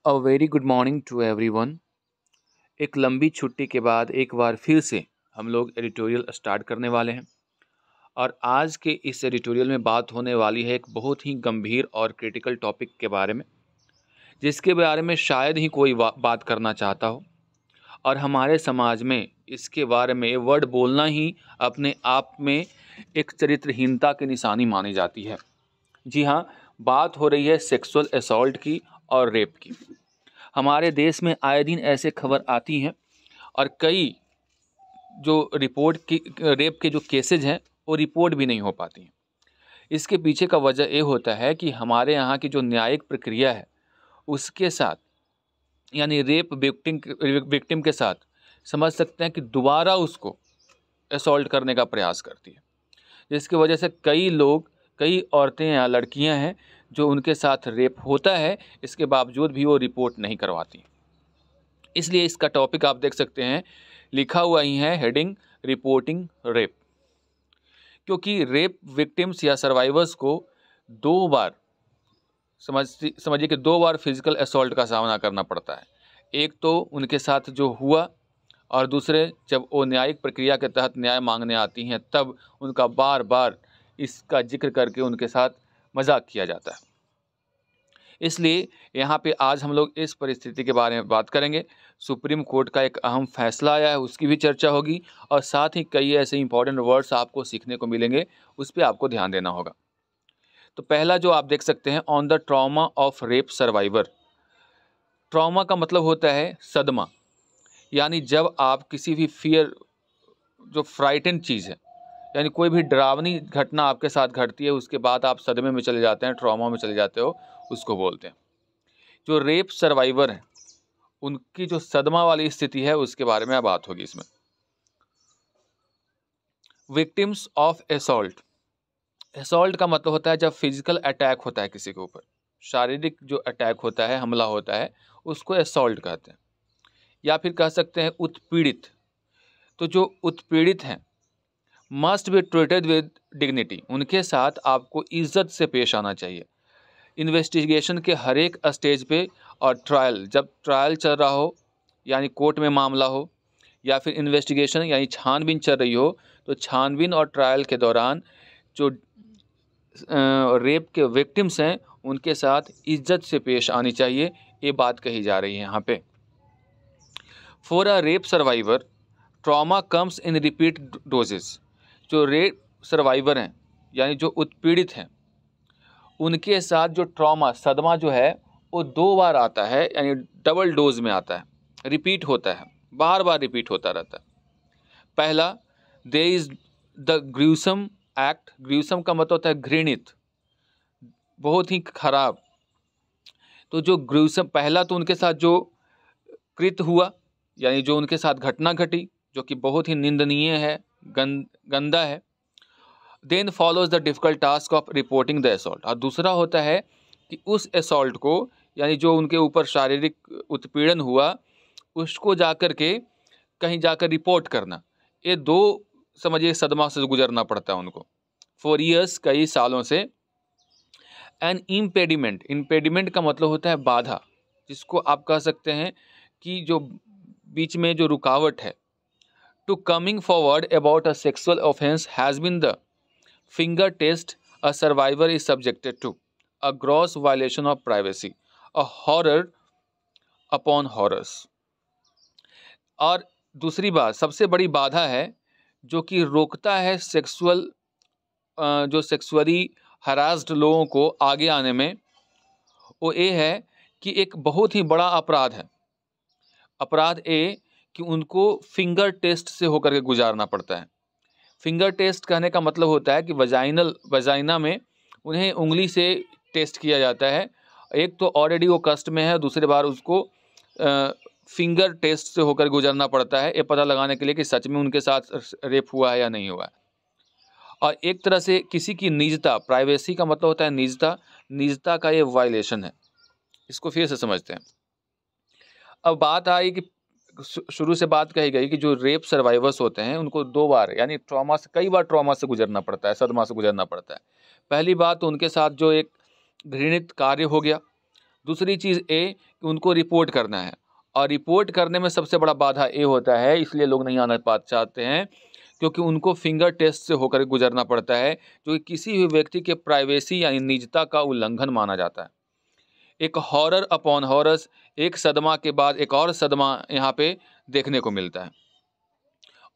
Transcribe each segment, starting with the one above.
A very good morning to everyone. एक लंबी छुट्टी के बाद एक बार फिर से हम लोग एडिटोरियल स्टार्ट करने वाले हैं और आज के इस एडिटोरियल में बात होने वाली है एक बहुत ही गंभीर और क्रिटिकल टॉपिक के बारे में, जिसके बारे में शायद ही कोई बात करना चाहता हो और हमारे समाज में इसके बारे में ये वर्ड बोलना ही अपने आप में एक चरित्रहीनता की निशानी मानी जाती है। जी हाँ, बात हो रही है सेक्सुअल असॉल्ट की और रेप की। हमारे देश में आए दिन ऐसे खबर आती हैं और कई जो रेप के जो केसेज हैं वो रिपोर्ट भी नहीं हो पाती हैं। इसके पीछे का वजह ये होता है कि हमारे यहाँ की जो न्यायिक प्रक्रिया है उसके साथ, यानी रेप विक्टिम के साथ समझ सकते हैं कि दोबारा उसको असॉल्ट करने का प्रयास करती है, जिसकी वजह से कई औरतें या लड़कियां हैं जो उनके साथ रेप होता है, इसके बावजूद भी वो रिपोर्ट नहीं करवाती। इसलिए इसका टॉपिक आप देख सकते हैं लिखा हुआ ही है, हेडिंग रिपोर्टिंग रेप। क्योंकि रेप विक्टिम्स या सर्वाइवर्स को दो बार समझिए कि दो बार फिजिकल असॉल्ट का सामना करना पड़ता है। एक तो उनके साथ जो हुआ और दूसरे जब वो न्यायिक प्रक्रिया के तहत न्याय मांगने आती हैं तब उनका बार बार इसका जिक्र करके उनके साथ मजाक किया जाता है। इसलिए यहाँ पे आज हम लोग इस परिस्थिति के बारे में बात करेंगे। सुप्रीम कोर्ट का एक अहम फैसला आया है, उसकी भी चर्चा होगी और साथ ही कई ऐसे इंपॉर्टेंट वर्ड्स आपको सीखने को मिलेंगे, उस पर आपको ध्यान देना होगा। तो पहला जो आप देख सकते हैं, on the trauma of rape survivor. Trauma का मतलब होता है सदमा, यानी जब आप किसी भी जो फ्राइटेंड चीज़ है, यानी कोई भी डरावनी घटना आपके साथ घटती है, उसके बाद आप सदमे में चले जाते हैं, ट्रॉमा में चले जाते हो, उसको बोलते हैं। जो रेप सर्वाइवर हैं उनकी जो सदमा वाली स्थिति है उसके बारे में बात होगी इसमें। Victims of assault. असॉल्ट का मतलब होता है जब फिजिकल अटैक होता है किसी के ऊपर, शारीरिक जो अटैक होता है, हमला होता है, उसको असॉल्ट कहते हैं। या फिर कह सकते हैं उत्पीड़ित। तो जो उत्पीड़ित हैं must be treated with dignity, उनके साथ आपको इज्जत से पेश आना चाहिए। इन्वेस्टिगेशन के हर एक स्टेज पे और जब ट्रायल चल रहा हो, यानी कोर्ट में मामला हो, या फिर इन्वेस्टिगेशन यानी छानबीन चल रही हो, तो छानबीन और ट्रायल के दौरान जो रेप के विक्टिम्स हैं उनके साथ इज्जत से पेश आनी चाहिए, ये बात कही जा रही है यहाँ पे। For a rape survivor trauma comes in repeat doses. जो रेप सर्वाइवर हैं यानी जो उत्पीड़ित हैं उनके साथ जो ट्रॉमा, सदमा जो है वो दो बार आता है, यानी डबल डोज में आता है, रिपीट होता है, बार बार रिपीट होता रहता है। पहला, there is the gruesome act. Gruesome का मतलब होता है घृणित, बहुत ही खराब। तो जो ग्रूसम, पहला तो उनके साथ जो कृत हुआ, यानी जो उनके साथ घटना घटी, जो कि बहुत ही निंदनीय है, गंदा है। Then follows the difficult task of reporting the assault. और दूसरा होता है कि उस असॉल्ट को, यानी जो उनके ऊपर शारीरिक उत्पीड़न हुआ, उसको जाकर के कहीं जाकर रिपोर्ट करना। ये दो समझिए सदमा से गुजरना पड़ता है उनको फॉर ईयर्स, कई सालों से। एन इम्पेडिमेंट का मतलब होता है बाधा, जिसको आप कह सकते हैं कि जो बीच में जो रुकावट है। To coming forward about a sexual offence has been the finger test a survivor is subjected to, a gross violation of privacy, a horror upon horrors। और दूसरी बात, सबसे बड़ी बाधा है जो कि रोकता है जो सेक्सुअली हरास्ड लोगों को आगे आने में, वो ये है कि एक बहुत ही बड़ा अपराध है। अपराध ये कि उनको फिंगर टेस्ट से होकर के गुजारना पड़ता है। फिंगर टेस्ट कहने का मतलब होता है कि वजाइना में उन्हें उंगली से टेस्ट किया जाता है। एक तो ऑलरेडी वो कष्ट में है, दूसरी बार उसको फिंगर टेस्ट से होकर गुजरना पड़ता है, ये पता लगाने के लिए कि सच में उनके साथ रेप हुआ है या नहीं हुआ है। और एक तरह से किसी की निजता, प्राइवेसी का मतलब होता है निजता का ये वायलेशन है। इसको फिर से समझते हैं। अब बात आई कि शुरू से बात कही गई कि जो रेप सर्वाइवर्स होते हैं उनको दो बार, यानी कई बार ट्रॉमा से गुजरना पड़ता है, सदमा से गुजरना पड़ता है। पहली बात तो उनके साथ जो एक घृणित कार्य हो गया, दूसरी चीज़ ए कि उनको रिपोर्ट करना है, और रिपोर्ट करने में सबसे बड़ा बाधा ए होता है, इसलिए लोग नहीं आना चाहते हैं, क्योंकि उनको फिंगर टेस्ट से होकर गुजरना पड़ता है, जो कि किसी भी व्यक्ति के प्राइवेसी यानी निजता का उल्लंघन माना जाता है। एक हॉरर अपॉन हॉरस, एक सदमा के बाद एक और सदमा यहाँ पे देखने को मिलता है।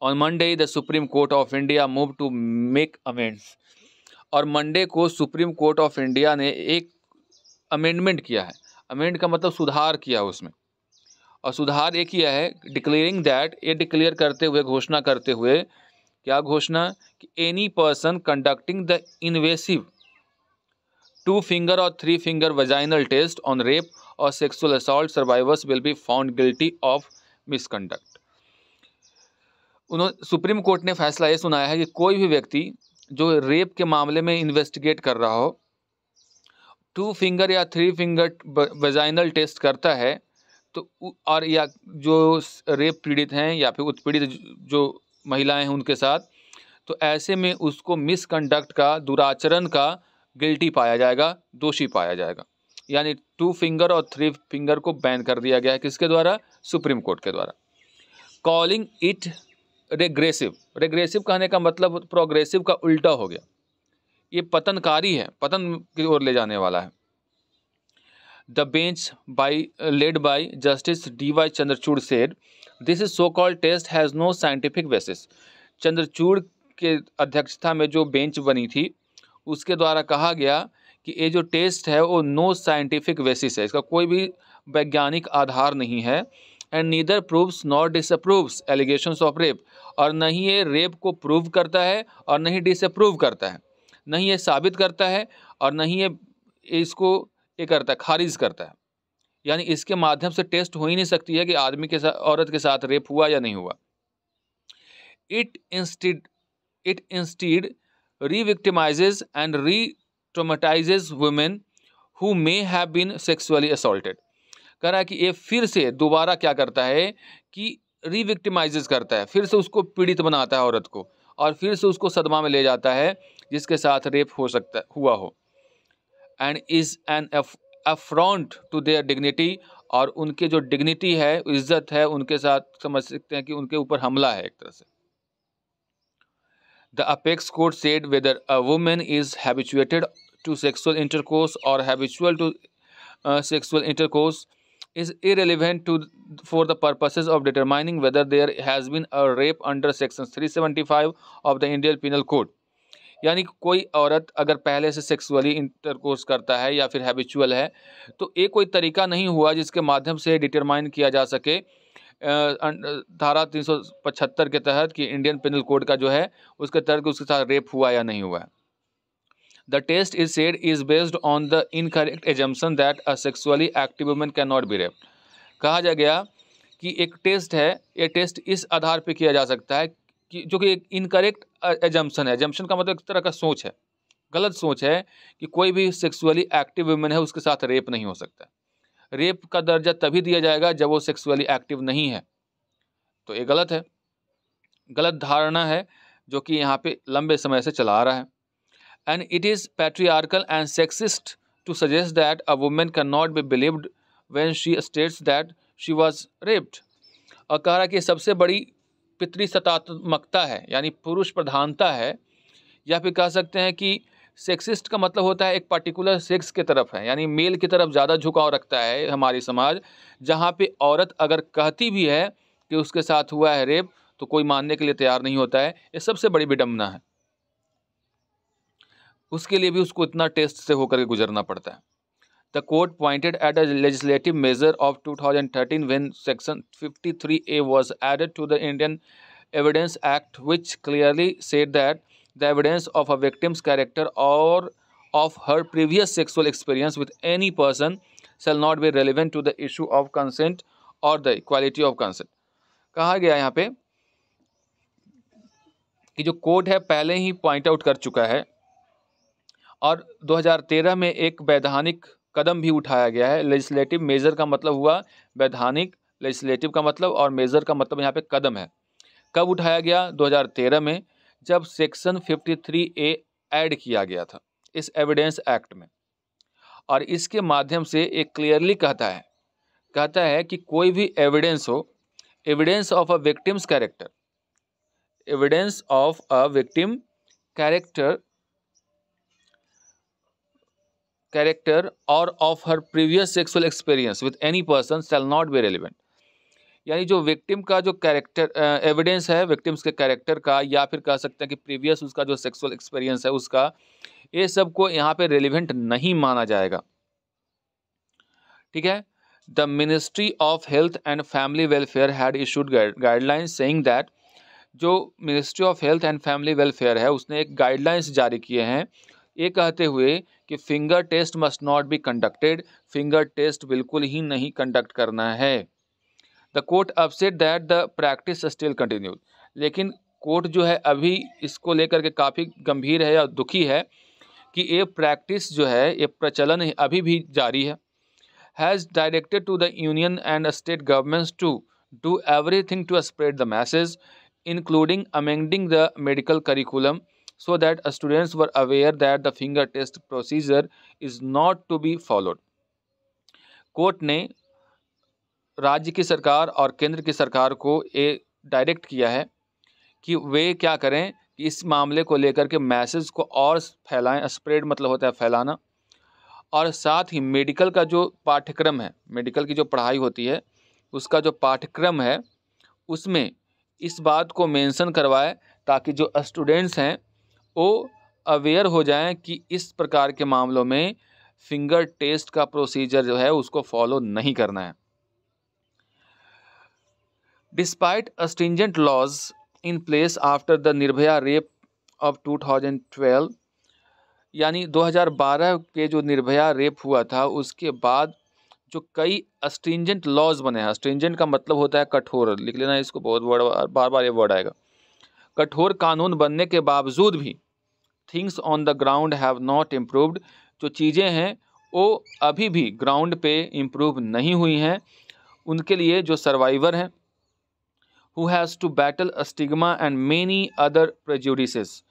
On Monday the Supreme Court of India move to make amends, और मंडे को सुप्रीम कोर्ट ऑफ इंडिया ने एक अमेंडमेंट किया है। अमेंड का मतलब सुधार किया उसमें, और सुधार ये किया है डिक्लेयरिंग दैट, ये डिक्लेयर करते हुए, घोषणा करते हुए, क्या घोषणा, कि any person conducting the invasive 2 finger और 3 finger vaginal test on rape और sexual assault survivors will be found guilty of misconduct. Supreme court ने फैसला ये सुनाया है कि कोई भी व्यक्ति जो रेप के मामले में इन्वेस्टिगेट कर रहा हो, 2 फिंगर या 3 फिंगर वजाइनल टेस्ट करता है, तो और या जो रेप पीड़ित हैं या फिर उत्पीड़ित जो महिलाएं हैं उनके साथ, तो ऐसे में उसको मिसकंडक्ट का, दुराचरण का गिल्टी पाया जाएगा, दोषी पाया जाएगा। यानी 2 फिंगर और 3 फिंगर को बैन कर दिया गया है, किसके द्वारा, सुप्रीम कोर्ट के द्वारा। कॉलिंग इट रेग्रेसिव, रेग्रेसिव कहने का मतलब प्रोग्रेसिव का उल्टा हो गया, ये पतनकारी है, पतन की ओर ले जाने वाला है। The bench led by Justice D.Y. Chandrachud said, "This is so-called test has no scientific basis." Chandrachud के अध्यक्षता में जो बेंच बनी थी, उसके द्वारा कहा गया कि ये जो टेस्ट है वो नो साइंटिफिक बेसिस है, इसका कोई भी वैज्ञानिक आधार नहीं है। And neither proves nor disproves allegations of rape, और नहीं ये रेप को प्रूव करता है और नहीं डिसअप्रूव करता है, नहीं ये साबित करता है और नहीं ये इसको ये करता है, खारिज करता है। यानी इसके माध्यम से टेस्ट हो ही नहीं सकती है कि आदमी के साथ, औरत के साथ रेप हुआ या नहीं हुआ। It instead re-victimises and re-traumatises women who may have been sexually assaulted. कह रहा है कि ये फिर से दोबारा क्या करता है कि री-विक्टिमाइजेज करता है, फिर से उसको पीड़ित बनाता है औरत को, और फिर से उसको सदमा में ले जाता है जिसके साथ रेप हो सकता हुआ हो। And is an affront to their dignity, और उनके जो डिग्निटी है, इज्जत है, उनके साथ समझ सकते हैं कि उनके ऊपर हमला है एक तरह से। The apex court said whether a woman is habituated to sexual intercourse और habitual to sexual intercourse is irrelevant to for the purposes of determining whether there has been a rape under section 375 of the Indian Penal Code। यानी कोई औरत अगर पहले से sexually intercourse करता है या फिर हैबिचुअल है, तो एक कोई तरीका नहीं हुआ जिसके माध्यम से डिटरमाइन किया जा सके धारा 375 के तहत कि इंडियन पेनल कोड का जो है उसके तहत उसके साथ रेप हुआ या नहीं हुआ है। The test is said is based on the incorrect assumption that a sexually active woman can not be raped. कहा जा गया कि एक टेस्ट है, ये टेस्ट इस आधार पर किया जा सकता है कि जो कि एक इनकरेक्ट एजम्पशन है। एजम्पशन का मतलब एक तरह का सोच है, गलत सोच है कि कोई भी सेक्सुअली एक्टिव वुमेन है उसके साथ रेप नहीं हो सकता। रेप का दर्जा तभी दिया जाएगा जब वो सेक्सुअली एक्टिव नहीं है। तो ये गलत है, गलत धारणा है जो कि यहाँ पे लंबे समय से चला आ रहा है। And it is patriarchal and sexist to suggest that a women can not be believed when she states that she was raped. और कह रहा है कि सबसे बड़ी पितृसत्तात्मकता है, यानी पुरुष प्रधानता है, या फिर कह सकते हैं कि सेक्सिस्ट का मतलब होता है एक पर्टिकुलर सेक्स की तरफ है, यानी मेल की तरफ ज़्यादा झुकाव रखता है हमारी समाज, जहाँ पे औरत अगर कहती भी है कि उसके साथ हुआ है रेप तो कोई मानने के लिए तैयार नहीं होता है। ये सबसे बड़ी विडंबना है, उसके लिए भी उसको इतना टेस्ट से होकर के गुजरना पड़ता है। The court pointed at a legislative measure of 2013 when Section 53A was added to the Indian Evidence Act, which clearly said that the evidence of a victim's character or of her previous sexual experience with any person shall not be relevant to the issue of consent or the equality of consent। कहा गया यहाँ पे कि जो court है पहले ही point out कर चुका है, और 2013 में एक वैधानिक कदम भी उठाया गया है। लेजिस्लेटिव मेजर का मतलब हुआ वैधानिक, लेजिस्लेटिव का मतलब और मेजर का मतलब यहाँ पे कदम है। कब उठाया गया? 2013 में, जब सेक्शन 53A ऐड किया गया था इस एविडेंस एक्ट में। और इसके माध्यम से एक क्लियरली कहता है कि कोई भी एविडेंस हो, evidence of a victim's character, evidence of a victim character और of her previous sexual experience with any person shall not be relevant. यानी जो विक्टिम का जो कैरेक्टर एविडेंस है विक्टिम्स के कैरेक्टर का, या फिर कह सकते हैं कि प्रीवियस उसका जो सेक्सुअल एक्सपीरियंस है उसका, ये सब को यहाँ पे रेलिवेंट नहीं माना जाएगा। ठीक है। The ministry of health and family welfare had issued guidelines saying that, जो ministry of health and family welfare है उसने एक गाइडलाइंस जारी किए हैं, ये कहते हुए कि finger test must not be conducted, finger test बिल्कुल ही नहीं कंडक्ट करना है। The court upset that the practice still continued, लेकिन कोर्ट जो है अभी इसको लेकर के काफ़ी गंभीर है या दुखी है कि ये प्रैक्टिस जो है, ये प्रचलन अभी भी जारी है। Has directed to the union and state governments to do everything to spread the message including amending the medical curriculum so that students were aware that the finger test procedure is not to be followed। Court ने राज्य की सरकार और केंद्र की सरकार को ये डायरेक्ट किया है कि वे क्या करें कि इस मामले को लेकर के मैसेज को और फैलाएं, स्प्रेड मतलब होता है फैलाना, और साथ ही मेडिकल का जो पाठ्यक्रम है, मेडिकल की जो पढ़ाई होती है उसका जो पाठ्यक्रम है उसमें इस बात को मेंशन करवाए ताकि जो स्टूडेंट्स हैं वो अवेयर हो जाएं कि इस प्रकार के मामलों में फिंगर टेस्ट का प्रोसीजर जो है उसको फॉलो नहीं करना है। Despite stringent laws in place after the Nirbhaya rape of 2012, यानी 2012 के जो निर्भया रेप हुआ था उसके बाद जो कई स्ट्रिंजेंट लॉज बने हैं, स्ट्रिंजेंट का मतलब होता है कठोर, लिख लेना इसको, बहुत बार बार ये वर्ड आएगा। कठोर कानून बनने के बावजूद भी things on the ground have not improved, जो चीज़ें हैं वो अभी भी ग्राउंड पे इम्प्रूव नहीं हुई हैं। उनके लिए जो सर्वाइवर हैं, who has to battle stigma and many other prejudices,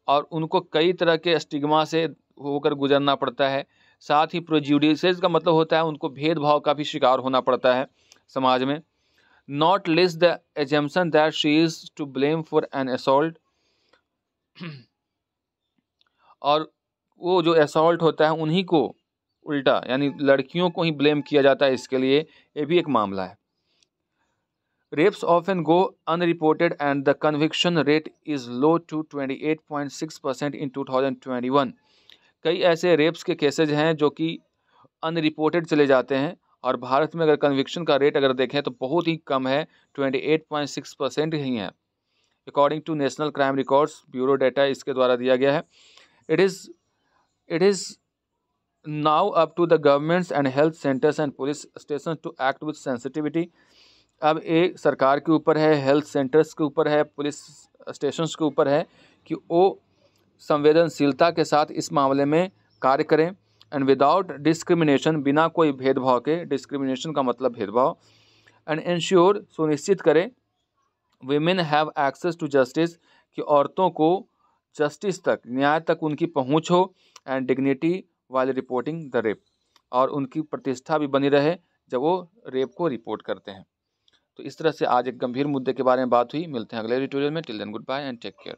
और उनको कई तरह के स्टिग्मा से होकर गुजरना पड़ता है। साथ ही प्रेजुडिसेस का मतलब होता है उनको भेदभाव का भी शिकार होना पड़ता है समाज में। Not less the assumption that she is to blame for an assault, और वो जो असॉल्ट होता है उन्हीं को उल्टा यानी लड़कियों को ही ब्लेम किया जाता है इसके लिए, ये भी एक मामला है। Rapes often go unreported and the conviction rate is low to 28.6% in 2021। कई ऐसे रेप्स के केसेज हैं जो कि अनरिपोर्टेड चले जाते हैं, और भारत में अगर कन्विक्शन का रेट अगर देखें तो बहुत ही कम है, 28.6% ही है, according to national crime records bureau data इसके द्वारा दिया गया है। It is now up to the governments and health centres and police station to act with sensitivity. अब एक सरकार के ऊपर है, हेल्थ सेंटर्स के ऊपर है, पुलिस स्टेशंस के ऊपर है कि वो संवेदनशीलता के साथ इस मामले में कार्य करें, एंड विदाउट डिस्क्रिमिनेशन, बिना कोई भेदभाव के, डिस्क्रिमिनेशन का मतलब भेदभाव, एंड इंश्योर, सुनिश्चित करें, women have access to justice, कि औरतों को जस्टिस तक, न्याय तक उनकी पहुंच हो, एंड डिग्निटी वाले रिपोर्टिंग द रेप, और उनकी प्रतिष्ठा भी बनी रहे जब वो रेप को रिपोर्ट करते हैं। तो इस तरह से आज एक गंभीर मुद्दे के बारे में बात हुई। मिलते हैं अगले ट्यूटोरियल में। Till then goodbye and take care.